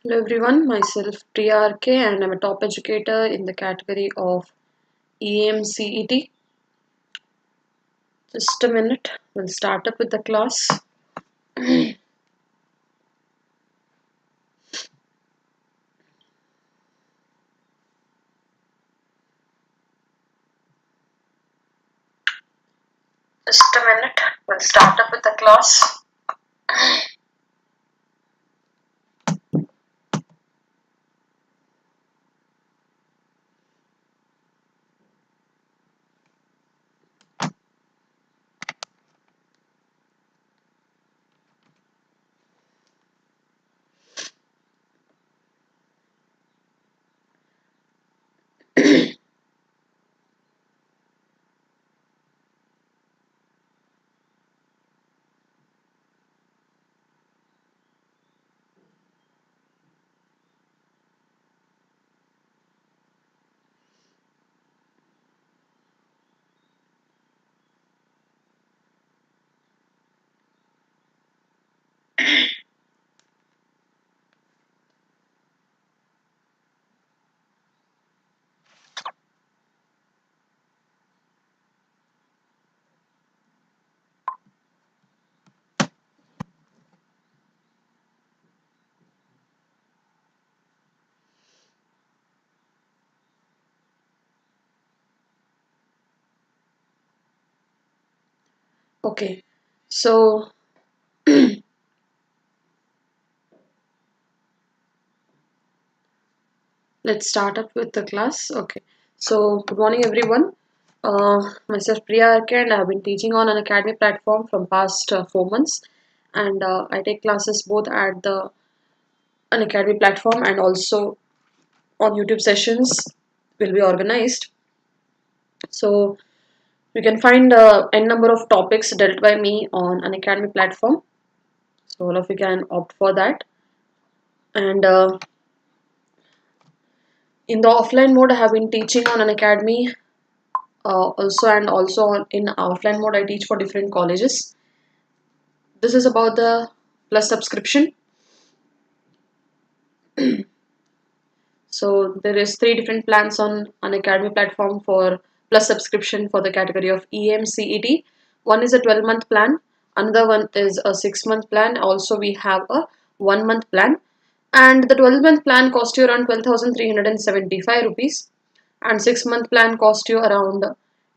Hello everyone, myself Priya and I'm a top educator in the category of EAMCET. Just a minute, we'll start up with the class. Just a minute, we'll start up with the class. Okay, so let's start up with the class. Okay, so good morning everyone. Myself Priya and I have been teaching on an academy platform from past 4 months, and I take classes both at the Unacademy platform and also on YouTube sessions will be organized. So you can find n number of topics dealt by me on an academy platform. So all of you can opt for that. And in the offline mode, I have been teaching on an academy also in offline mode, I teach for different colleges. This is about the plus subscription. So there is 3 different plans on an academy platform for plus subscription for the category of EAMCET. One is a 12-month plan, another one is a 6-month plan. Also we have a 1-month plan, and the 12-month plan cost you around 12,375 rupees, and 6-month plan cost you around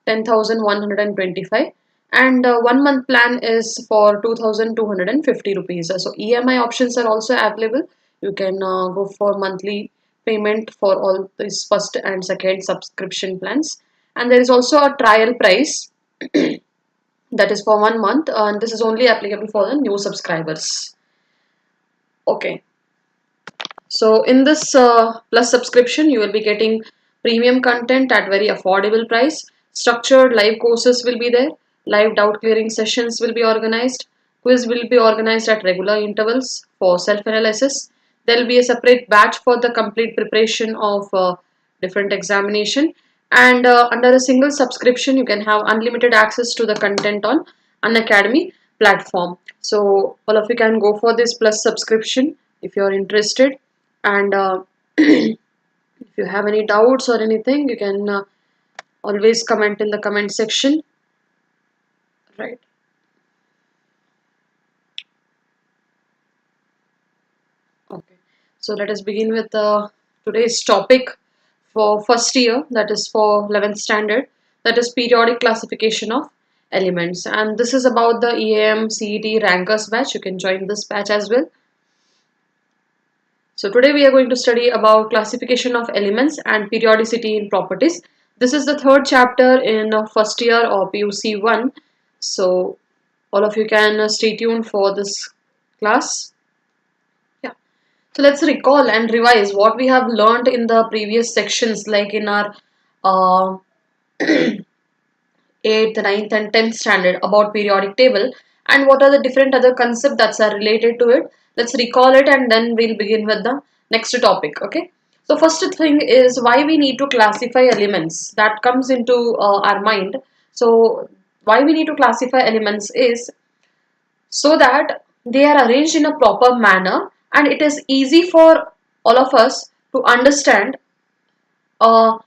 10,125, and 1-month plan is for 2,250 rupees. So EMI options are also available. You can go for monthly payment for all these first and second subscription plans, and there is also a trial price that is for 1 month, and this is only applicable for the new subscribers. Okay, so in this plus subscription you will be getting premium content at very affordable price. Structured live courses will be there, live doubt clearing sessions will be organized, quiz will be organized at regular intervals for self analysis. There will be a separate batch for the complete preparation of different examination, and under a single subscription you can have unlimited access to the content on Unacademy platform. So all of you can go for this plus subscription if you are interested, and if you have any doubts or anything, you can always comment in the comment section, right? Okay, so let us begin with today's topic for first year, that is for 11th standard, that is periodic classification of elements, and this is about the EAMCET rankers batch. You can join this batch as well. So today we are going to study about classification of elements and periodicity in properties. This is the third chapter in first year or PUC 1. So all of you can stay tuned for this class. Yeah. So let's recall and revise what we have learned in the previous sections, like in our uh, 8th, 9th and 10th standard about periodic table, and what are the different other concepts that are related to it. Let's recall it and then we'll begin with the next topic. Okay, so first thing is why we need to classify elements. That comes into our mind. So why we need to classify elements is so that they are arranged in a proper manner and it is easy for all of us to understand uh,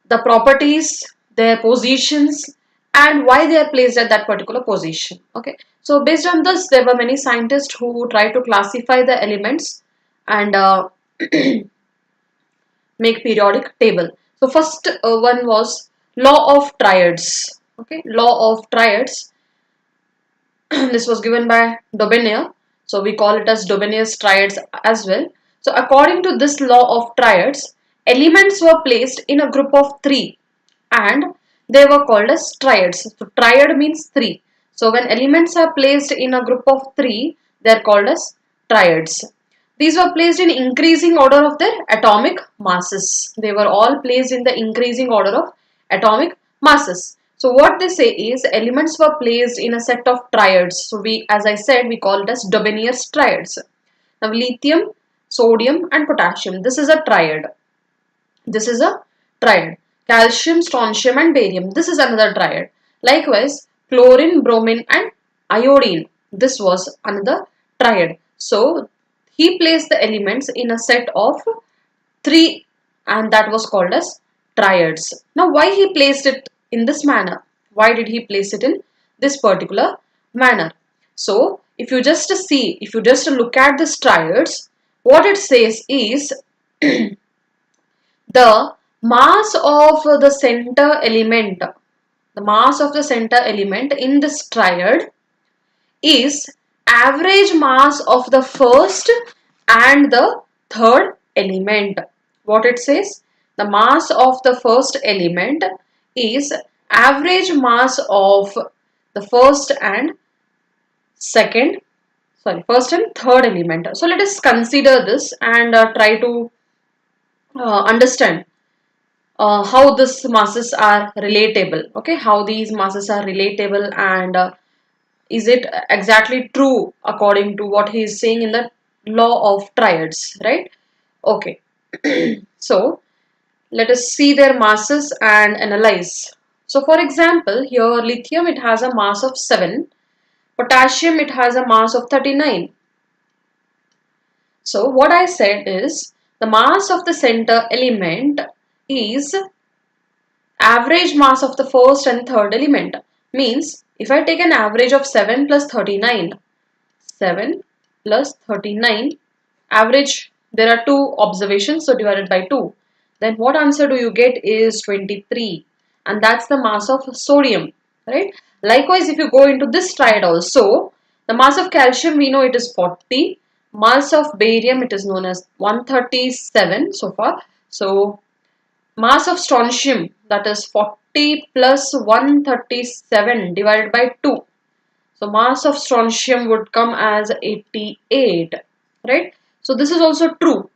the properties, their positions, and why they are placed at that particular position. Okay, so based on this, there were many scientists who tried to classify the elements and make periodic table. So first one was law of triads. Okay, law of triads. This was given by Dobenier. So we call it as Dobenier's triads as well. So according to this law of triads, elements were placed in a group of three and they were called as triads. So triad means three. So when elements are placed in a group of three, they are called as triads. These were placed in increasing order of their atomic masses. They were all placed in the increasing order of atomic masses. So what they say is elements were placed in a set of triads. So as I said, we call it as Dobenier's triads. Now lithium, sodium and potassium. This is a triad. This is a triad. Calcium, strontium and barium. This is another triad. Likewise, chlorine, bromine and iodine. This was another triad. So he placed the elements in a set of three and that was called as triads. Now why he placed it in this manner? Why did he place it in this particular manner? So if you just look at the triads, what it says is the mass of the center element, in this triad is average mass of the first and the third element. What it says? The mass of the first element is average mass of the first and third element. So let us consider this and try to understand how these masses are relatable. Okay, how these masses are relatable and is it exactly true according to what he is saying in the law of triads, right? Okay, so let us see their masses and analyze. So for example, here lithium, it has a mass of 7, potassium, it has a mass of 39. So what I said is the mass of the center element is average mass of the first and third element. Means if I take an average of 7 plus 39, 7 plus 39, average, there are two observations, so divided by 2. Then what answer do you get is 23, and that's the mass of sodium, right? Likewise, if you go into this triad also, the mass of calcium, we know it is 40, mass of barium, it is known as 137 so far. So mass of strontium, that is 40 plus 137 divided by 2. So mass of strontium would come as 88, right? So this is also true.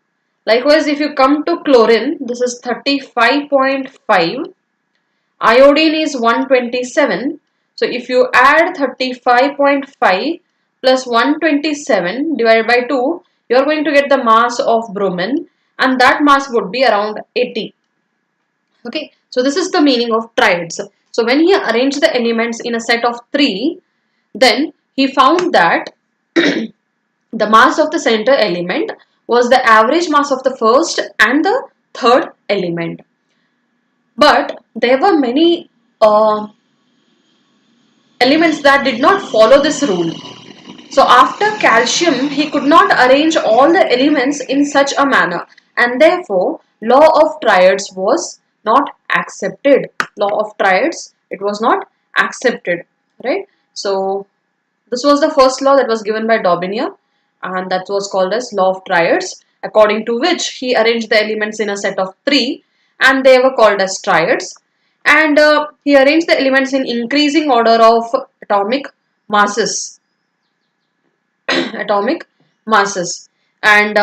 Likewise, if you come to chlorine, this is 35.5. Iodine is 127. So if you add 35.5 plus 127 divided by 2, you are going to get the mass of bromine, and that mass would be around 80. Okay, so this is the meaning of triads. So when he arranged the elements in a set of 3, then he found that the mass of the center element was the average mass of the first and the third element. But there were many elements that did not follow this rule. So after calcium, he could not arrange all the elements in such a manner, and therefore law of triads was not accepted. Law of triads, it was not accepted, right? So this was the first law that was given by Daubigny, and that was called as law of triads, according to which he arranged the elements in a set of 3 and they were called as triads, and he arranged the elements in increasing order of atomic masses. Atomic masses, and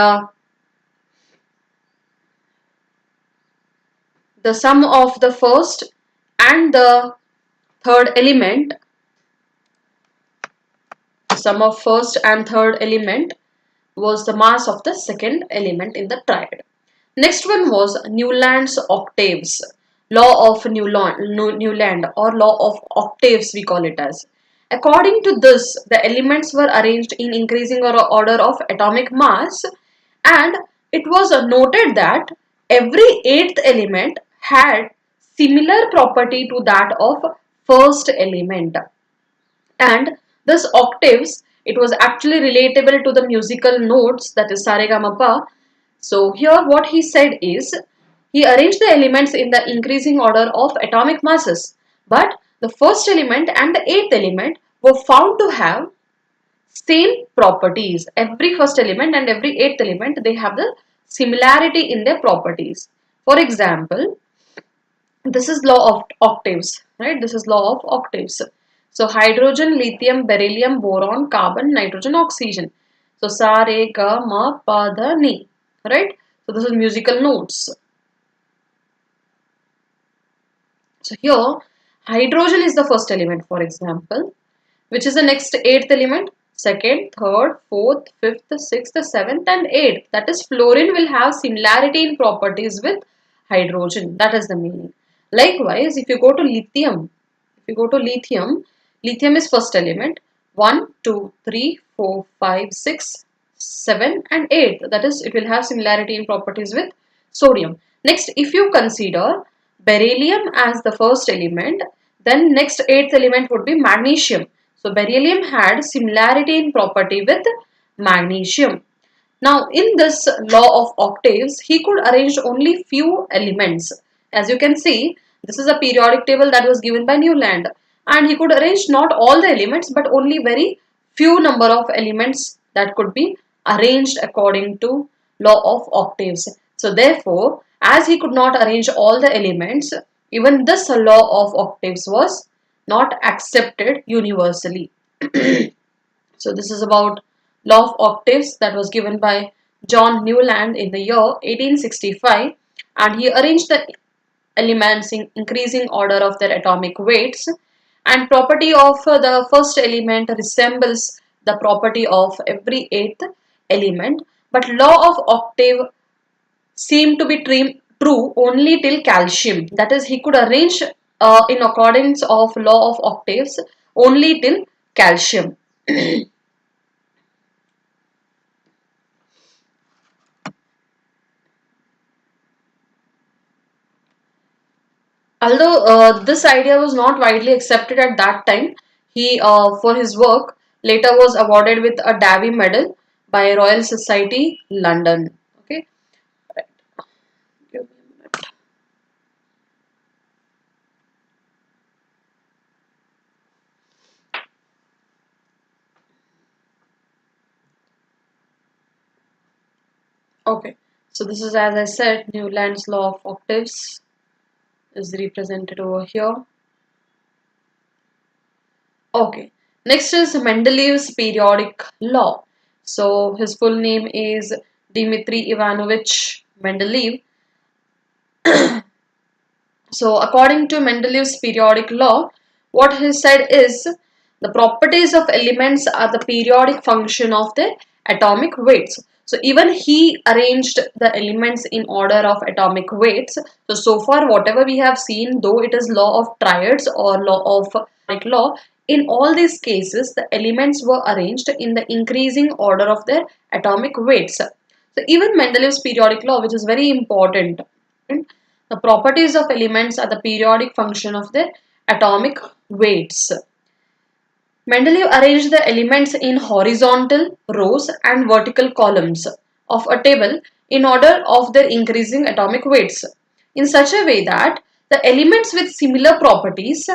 the sum of the first and the third element, was the mass of the second element in the triad. Next one was Newland's octaves, law of Newland or law of octaves we call it as. According to this, the elements were arranged in increasing order of atomic mass, and it was noted that every eighth element had similar property to that of first element, and this octaves, it was actually relatable to the musical notes, that is saregamapa. So here what he said is, he arranged the elements in the increasing order of atomic masses, but the first element and the eighth element were found to have same properties. Every first element and every eighth element, they have the similarity in their properties. For example, this is law of octaves, right? This is law of octaves. So hydrogen, lithium, beryllium, boron, carbon, nitrogen, oxygen. So sa, re, ga, ma, pa, dha, ni, right? So this is musical notes. So here, hydrogen is the first element, for example, which is the next eighth element, second, third, fourth, fifth, sixth, seventh, and eighth. That is, fluorine will have similarity in properties with hydrogen. That is the meaning. Likewise, if you go to lithium, lithium is first element. 1, 2, 3, 4, 5, 6, 7, and 8. That is, it will have similarity in properties with sodium. Next, if you consider beryllium as the first element, then next eighth element would be magnesium. So beryllium had similarity in property with magnesium. Now in this law of octaves, he could arrange only few elements. As you can see, this is a periodic table that was given by Newland, and he could arrange not all the elements but only very few number of elements that could be arranged according to law of octaves. So therefore, as he could not arrange all the elements, even this law of octaves was not accepted universally. So this is about law of octaves that was given by John Newland in the year 1865, and he arranged the elements in increasing order of their atomic weights, and property of the first element resembles the property of every eighth element, but law of octave seemed to be true only till calcium. That is, he could arrange in accordance of law of octaves only till calcium. Although this idea was not widely accepted at that time, he, for his work, later was awarded with a Davy Medal by Royal Society, London. Okay. Right. Give me a minute. Okay. So this is, as I said, Newland's law of octaves is represented over here. Okay. Next is Mendeleev's periodic law. So his full name is Dmitry Ivanovich Mendeleev. So according to Mendeleev's periodic law, what he said is, the properties of elements are the periodic function of their atomic weights. So even he arranged the elements in order of atomic weights. So far whatever we have seen, though it is law of triads or law of periodic law, in all these cases the elements were arranged in the increasing order of their atomic weights. So even Mendeleev's periodic law, which is very important, the properties of elements are the periodic function of their atomic weights. Mendeleev arranged the elements in horizontal rows and vertical columns of a table in order of their increasing atomic weights, in such a way that the elements with similar properties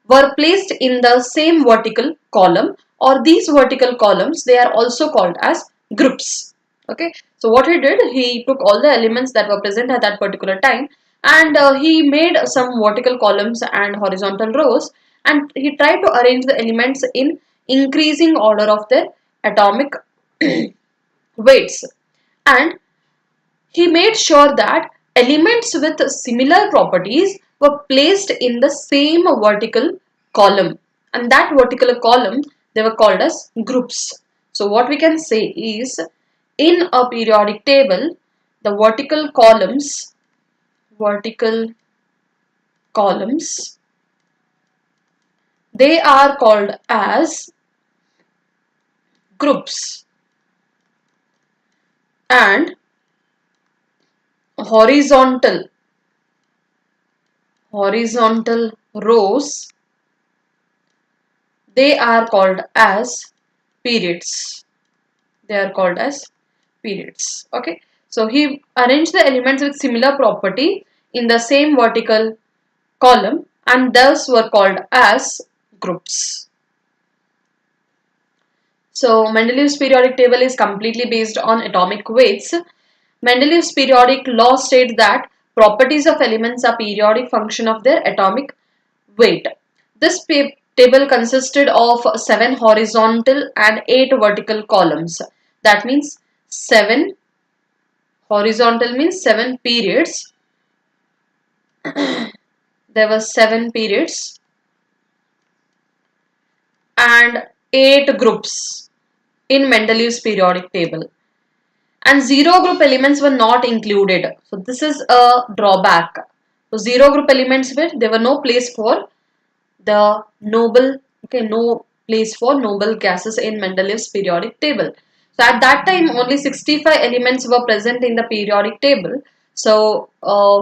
were placed in the same vertical column, or these vertical columns, they are also called as groups. Okay, so what he did, he took all the elements that were present at that particular time, and he made some vertical columns and horizontal rows, and he tried to arrange the elements in increasing order of their atomic weights, and he made sure that elements with similar properties were placed in the same vertical column, and that vertical column, they were called as groups. So what we can say is, in a periodic table, the vertical columns, they are called as groups, and horizontal rows, they are called as periods. They are called as periods. Okay. So he arranged the elements with similar property in the same vertical column and thus were called as groups. So Mendeleev's periodic table is completely based on atomic weights. Mendeleev's periodic law states that properties of elements are periodic function of their atomic weight. This table consisted of 7 horizontal and 8 vertical columns. That means 7 horizontal means 7 periods. There were 7 periods and 8 groups in Mendeleev's periodic table. And zero group elements were not included. So this is a drawback. So zero group elements were, there were no place for the noble, no place for noble gases in Mendeleev's periodic table. So at that time only 65 elements were present in the periodic table. So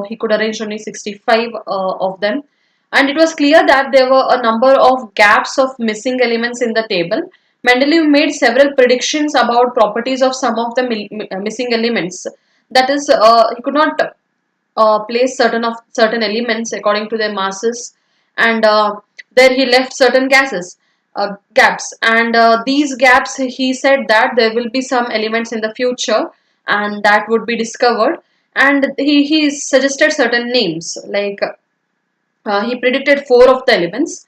he could arrange only 65 of them. And it was clear that there were a number of gaps of missing elements in the table. Mendeleev made several predictions about properties of some of the missing elements. That is, he could not place certain elements according to their masses, and there he left certain gaps, and these gaps he said that there will be some elements in the future and that would be discovered, and he suggested certain names like he predicted 4 of the elements.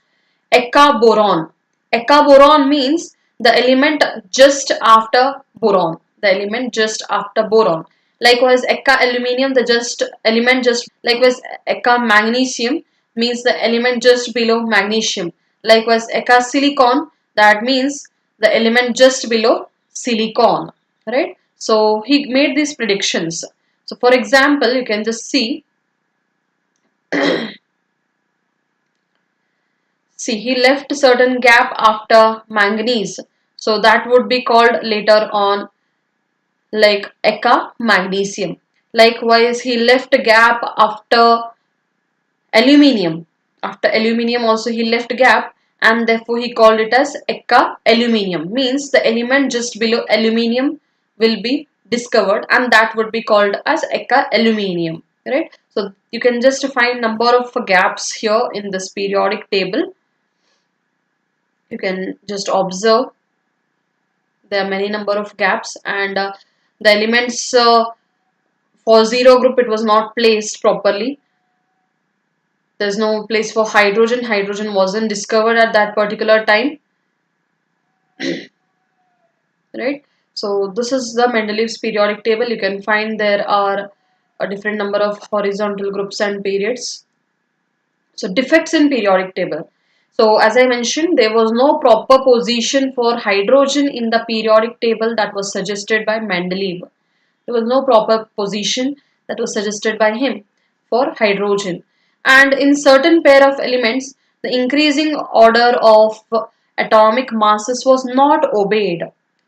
Eka boron. Eka boron means the element just after boron. The element just after boron. Likewise, Eka aluminium, the just element just. Likewise, Eka magnesium means the element just below magnesium. Likewise, Eka silicon, that means the element just below silicon. Right? So he made these predictions. So for example, you can just see. See, he left certain gap after manganese. So that would be called later on like Eka magnesium. Likewise, he left a gap after aluminium. After aluminium also he left a gap, and therefore he called it as Eka aluminium. Means the element just below aluminium will be discovered, and that would be called as Eka aluminium. Right? So you can just find number of gaps here in this periodic table. You can just observe there are many number of gaps, and the elements for zero group it was not placed properly. There's no place for hydrogen. Hydrogen wasn't discovered at that particular time. Right? So this is the Mendeleev's periodic table. You can find there are a different number of horizontal groups and periods. So defects in periodic table. So as I mentioned, there was no proper position for hydrogen in the periodic table that was suggested by Mendeleev. There was no proper position that was suggested by him for hydrogen. And in certain pair of elements, the increasing order of atomic masses was not obeyed.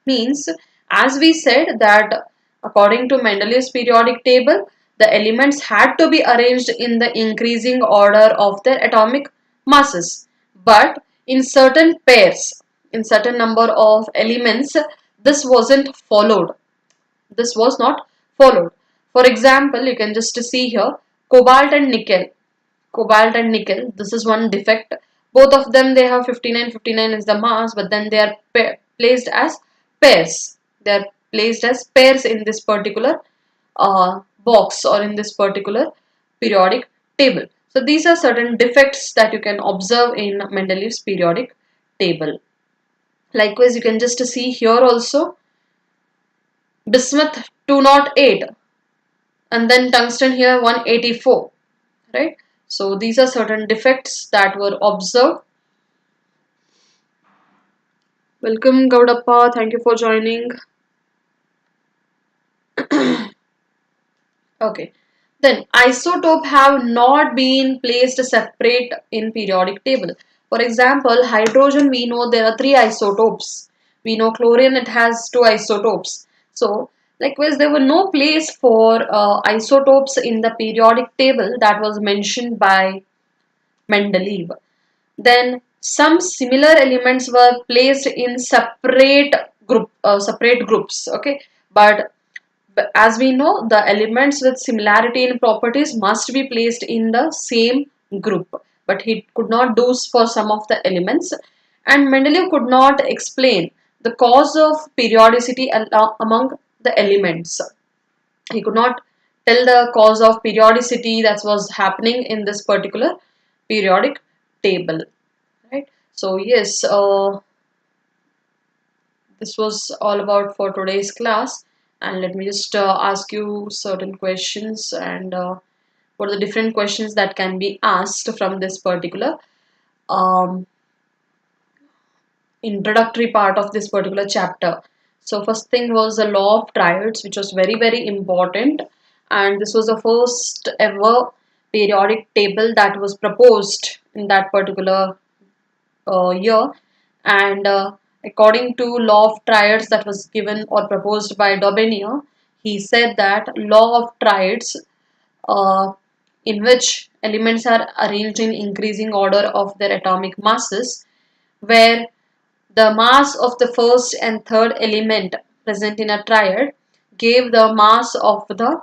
Means, as we said that according to Mendeleev's periodic table, the elements had to be arranged in the increasing order of their atomic masses. But in certain pairs, in certain number of elements, this wasn't followed. This was not followed. For example, you can just see here cobalt and nickel. Cobalt and nickel, this is one defect. Both of them they have 59, 59 is the mass, but then they are placed as pairs. They are placed as pairs in this particular box or in this particular periodic table. So these are certain defects that you can observe in Mendeleev's periodic table. Likewise, you can just see here also bismuth 208 and then tungsten here 184, right? So these are certain defects that were observed. Welcome Gaudappa, thank you for joining. Okay, then isotope have not been placed separate in periodic table. For example, hydrogen, we know there are 3 isotopes. We know chlorine, it has 2 isotopes. So Likewise, there were no place for isotopes in the periodic table that was mentioned by Mendeleev. Then some similar elements were placed in separate groups. Okay, but as we know, the elements with similarity in properties must be placed in the same group. But he could not do for some of the elements, and Mendeleev could not explain the cause of periodicity among the elements. He could not tell the cause of periodicity that was happening in this particular periodic table, right? So yes, this was all about for today's class, and let me just ask you certain questions, and what are the different questions that can be asked from this particular um, introductory part of this particular chapter. So first thing was the law of triads, which was very important, and this was the first ever periodic table that was proposed in that particular year. And according to law of triads that was given or proposed by Daubigny, he said that law of triads, uh, in which elements are arranged in increasing order of their atomic masses, where the mass of the first and third element present in a triad gave the mass of the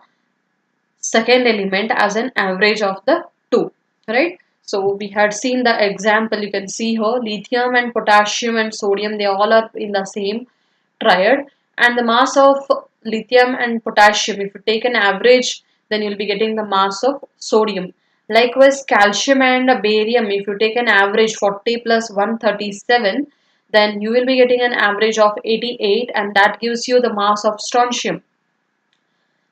second element as an average of the two, right? So we had seen the example, you can see here, lithium and potassium and sodium, they all are in the same triad, and the mass of lithium and potassium, if you take an average, then you'll be getting the mass of sodium. Likewise, calcium and barium, if you take an average 40 plus 137, then you will be getting an average of 88, and that gives you the mass of strontium.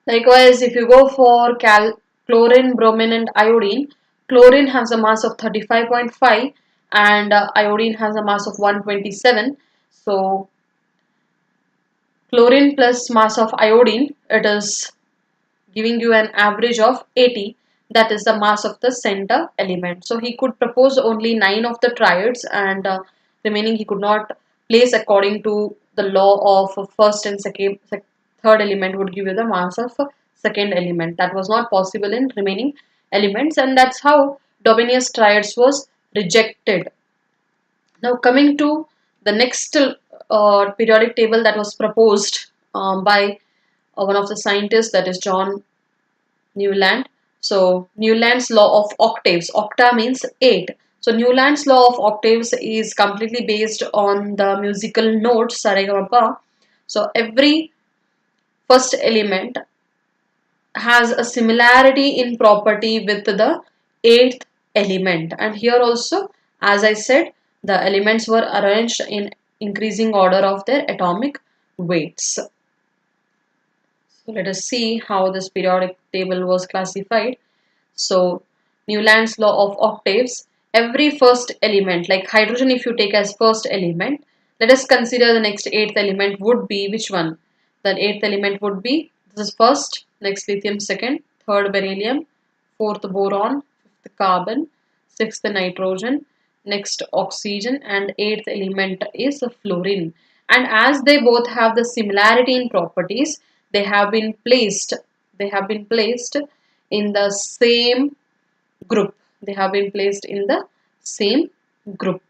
Likewise, if you go for chlorine, bromine and iodine, chlorine has a mass of 35.5 and iodine has a mass of 127. So, chlorine plus mass of iodine, it is giving you an average of 80. That is the mass of the center element. So, he could propose only 9 of the triads, and remaining he could not place according to the law of first and third element would give you the mass of second element. That was not possible in remaining elements, and that's how Daubigny's triads was rejected. Now coming to the next periodic table that was proposed by one of the scientists, that is John Newland. So Newland's law of octaves. Octa means 8. So Newland's law of octaves is completely based on the musical notes saregama. So every first element has a similarity in property with the eighth element, and here also, as I said, the elements were arranged in increasing order of their atomic weights. So let us see how this periodic table was classified. So Newland's law of octaves, every first element, like hydrogen, if you take as first element, let us consider the next eighth element would be which one? The eighth element would be, this is first, next lithium second, third beryllium, fourth boron, fifth carbon, sixth nitrogen, next oxygen, and eighth element is fluorine. And as they both have the similarity in properties, they have been placed in the same group. They have been placed in the same group.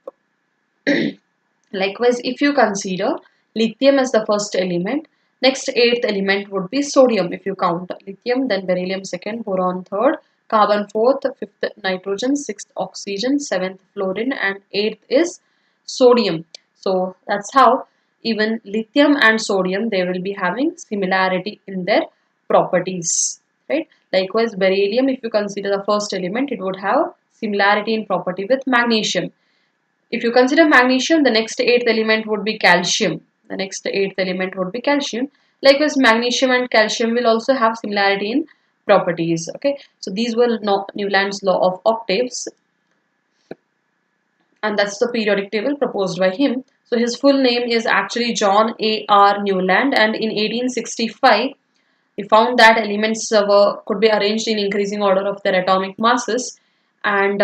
Likewise, if you consider lithium as the first element, next eighth element would be sodium. If you count lithium, then beryllium second, boron third, carbon fourth, fifth nitrogen, sixth oxygen, seventh fluorine, and eighth is sodium. So that's how even lithium and sodium, they will be having similarity in their properties, right? Likewise, beryllium, if you consider the first element, it would have similarity in property with magnesium. If you consider magnesium, the next eighth element would be calcium. The next eighth element would be calcium. Likewise, magnesium and calcium will also have similarity in properties. Okay, so these were Newland's law of octaves, and that's the periodic table proposed by him. So his full name is actually John A.R. Newland, and in 1865 he found that elements could be arranged in increasing order of their atomic masses, and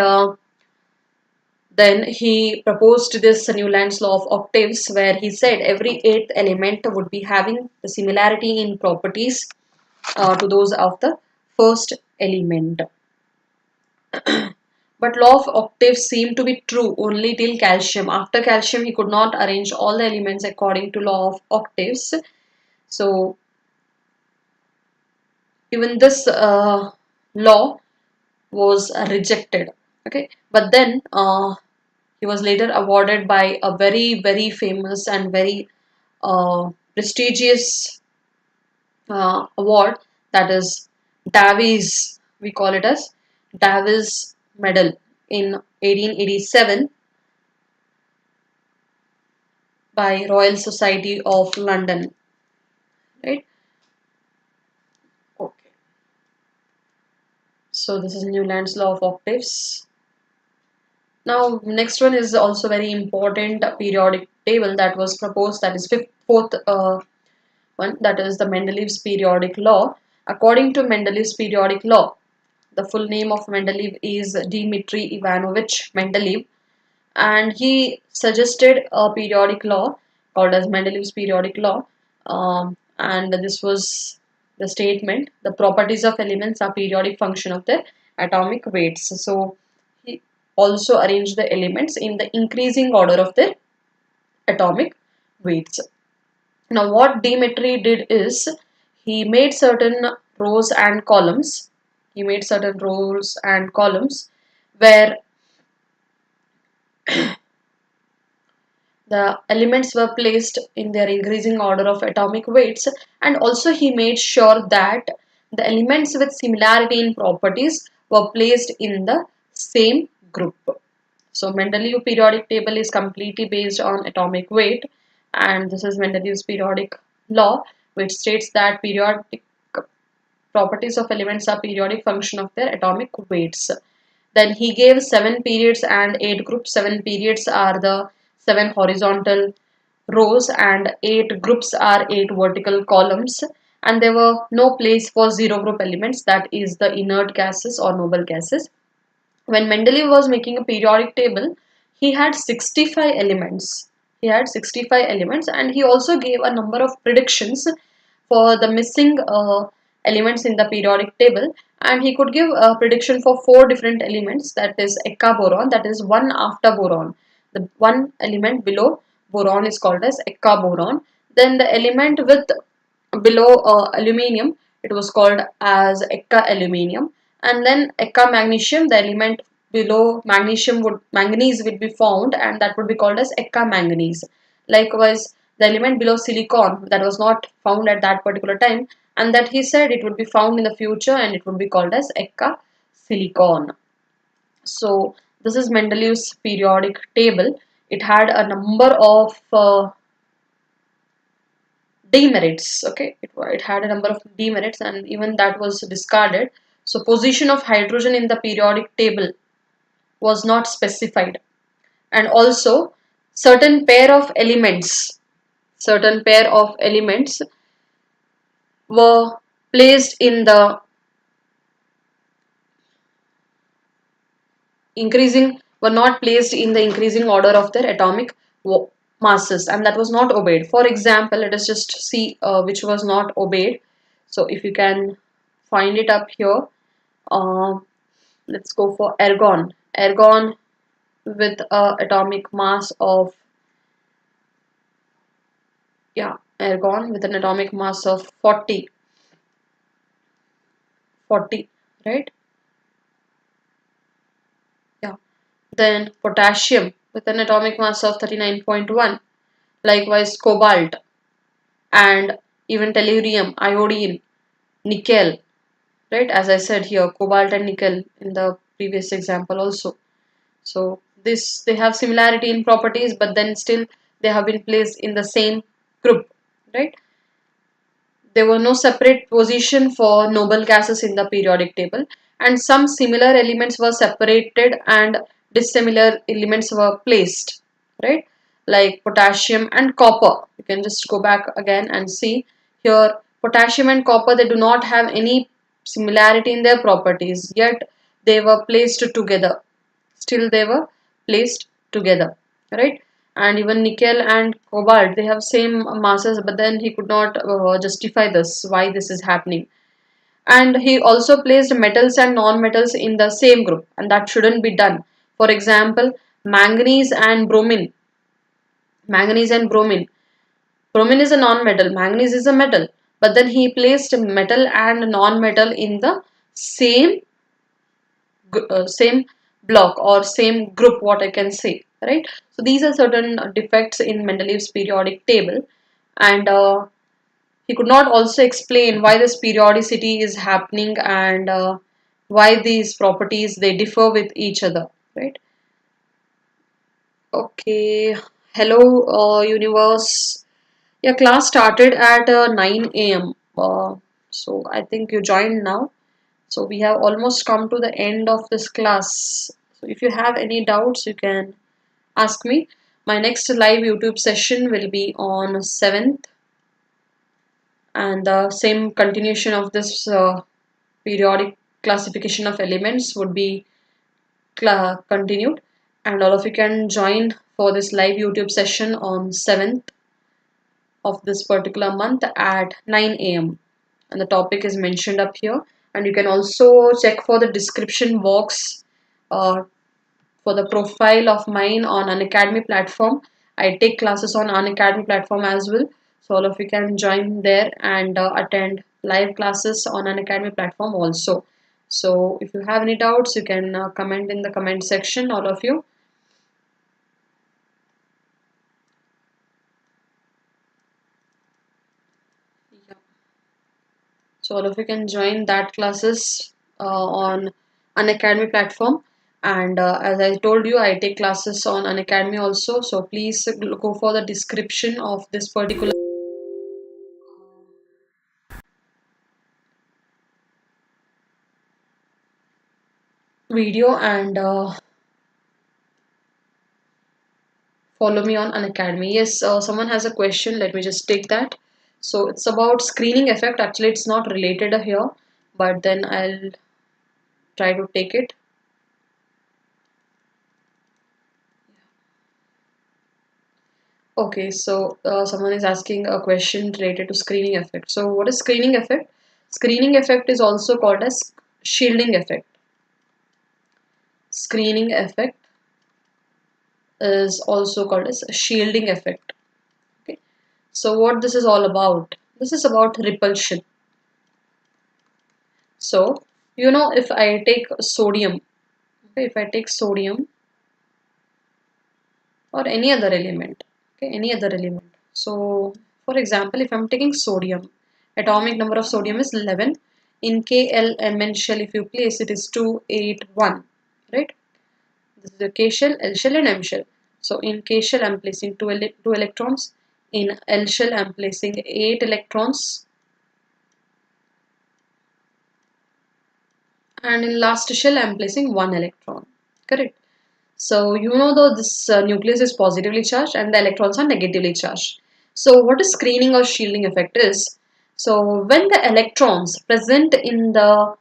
Then he proposed this new Lands Law of Octaves, where he said every eighth element would be having the similarity in properties to those of the first element. But law of octaves seemed to be true only till calcium. After calcium, he could not arrange all the elements according to law of octaves. So even this law was rejected. Okay, but then he was later awarded by a very famous and very prestigious award, that is Davies. We call it as Davies Medal in 1887 by Royal Society of London. Right. Okay. So this is Newland's law of octaves. Now next one is also very important periodic table that was proposed, that is fourth one, that is the Mendeleev's periodic law. According to Mendeleev's periodic law, the full name of Mendeleev is Dmitry Ivanovich Mendeleev, and he suggested a periodic law called as Mendeleev's periodic law, and this was the statement: the properties of elements are periodic function of their atomic weights. So he also arranged the elements in the increasing order of their atomic weights. Now what Dmitry did is he made certain rows and columns. He made certain rows and columns where the elements were placed in their increasing order of atomic weights, and also he made sure that the elements with similarity in properties were placed in the same group. So Mendeleev periodic table is completely based on atomic weight, and this is Mendeleev's periodic law, which states that periodic properties of elements are periodic function of their atomic weights. Then he gave 7 periods and 8 groups. 7 periods are the 7 horizontal rows and 8 groups are 8 vertical columns, and there were no place for zero group elements, that is the inert gases or noble gases. When Mendeleev was making a periodic table, he had 65 elements. He had 65 elements, and he also gave a number of predictions for the missing elements in the periodic table, and he could give a prediction for 4 different elements, that is Eka boron, that is one after boron. The one element below boron is called as Eka boron. Then the element with below aluminium, it was called as Eka aluminium. And then Eka magnesium, the element below manganese would be found, and that would be called as Eka manganese. Likewise, the element below silicon that was not found at that particular time, and that he said it would be found in the future, and it would be called as Eka silicon. So this is Mendeleev's periodic table. It had a number of demerits. Okay, it had a number of demerits, and even that was discarded. So position of hydrogen in the periodic table was not specified, and also certain pair of elements were placed in the were not placed in the increasing order of their atomic masses, and that was not obeyed. For example, let us just see which was not obeyed. So if you can find it up here, let's go for argon. Argon with atomic mass of argon with an atomic mass of 40, right? Yeah. Then potassium with an atomic mass of 39.1. Likewise cobalt, and even tellurium, iodine, nickel, right? As I said here, cobalt and nickel in the previous example also. So this, they have similarity in properties, but then still they have been placed in the same group, right? There were no separate position for noble gases in the periodic table, and some similar elements were separated and dissimilar elements were placed, right? Like potassium and copper. You can just go back again and see here, potassium and copper, they do not have any similarity in their properties, yet they were placed together. Still they were placed together, right? And even nickel and cobalt, they have same masses, but then he could not justify this, why this is happening. And he also placed metals and non-metals in the same group, and that shouldn't be done. For example, manganese and bromine. Manganese and bromine. Bromine is a non-metal, manganese is a metal, but then he placed metal and non-metal in the same same block or same group, what I can say, right? So these are certain defects in Mendeleev's periodic table, and he could not also explain why this periodicity is happening, and why these properties they differ with each other, right? Okay, hello universe. Yeah, class started at 9 a.m. So I think you joined now. So we have almost come to the end of this class. So if you have any doubts, you can ask me. My next live YouTube session will be on 7th, and the same continuation of this periodic classification of elements would be continued, and all of you can join for this live YouTube session on 7th of this particular month at 9 a.m. and the topic is mentioned up here, and you can also check for the description box uh, for the profile of mine on Unacademy platform. I take classes on Unacademy platform as well, so all of you can join there and attend live classes on Unacademy platform also. So if you have any doubts, you can comment in the comment section, all of you. Yeah. So all of you can join that classes on Unacademy platform. And as I told you, I take classes on Unacademy also. So please go for the description of this particular video, and follow me on Unacademy. Yes, someone has a question. Let me just take that. So it's about screening effect. Actually, it's not related here, but then I'll try to take it. Okay, so someone is asking a question related to screening effect. So what is screening effect? Screening effect is also called as shielding effect. Screening effect is also called as shielding effect. Okay, so what this is all about? This is about repulsion. So if I take sodium, okay, if I take sodium or any other element, okay, any other element. So for example, if I'm taking sodium, atomic number of sodium is 11. In KLMN shell, if you place it is 281, right? This is the K shell, L shell and M shell. So in K shell I'm placing two electrons. In L shell I'm placing 8 electrons. And in last shell I'm placing 1 electron. Correct. So though this nucleus is positively charged and the electrons are negatively charged. So what is screening or shielding effect is? So when the electrons present in the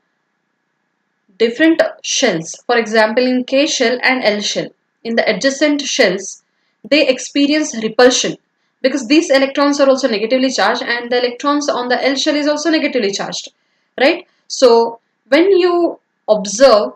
different shells, for example in K shell and L shell, in the adjacent shells, they experience repulsion because these electrons are also negatively charged and the electrons on the L shell is also negatively charged, right? So when you observe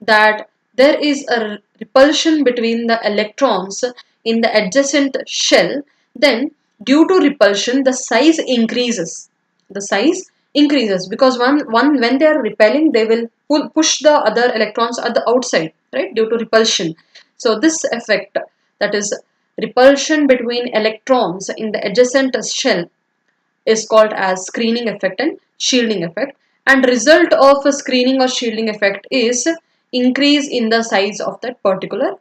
that there is a repulsion between the electrons in the adjacent shell, then due to repulsion the size increases. The size increases because when they are repelling, they will push the other electrons at the outside, right, due to repulsion. So this effect, that is repulsion between electrons in the adjacent shell, is called as screening effect and shielding effect, and result of a screening or shielding effect is increase in the size of that particular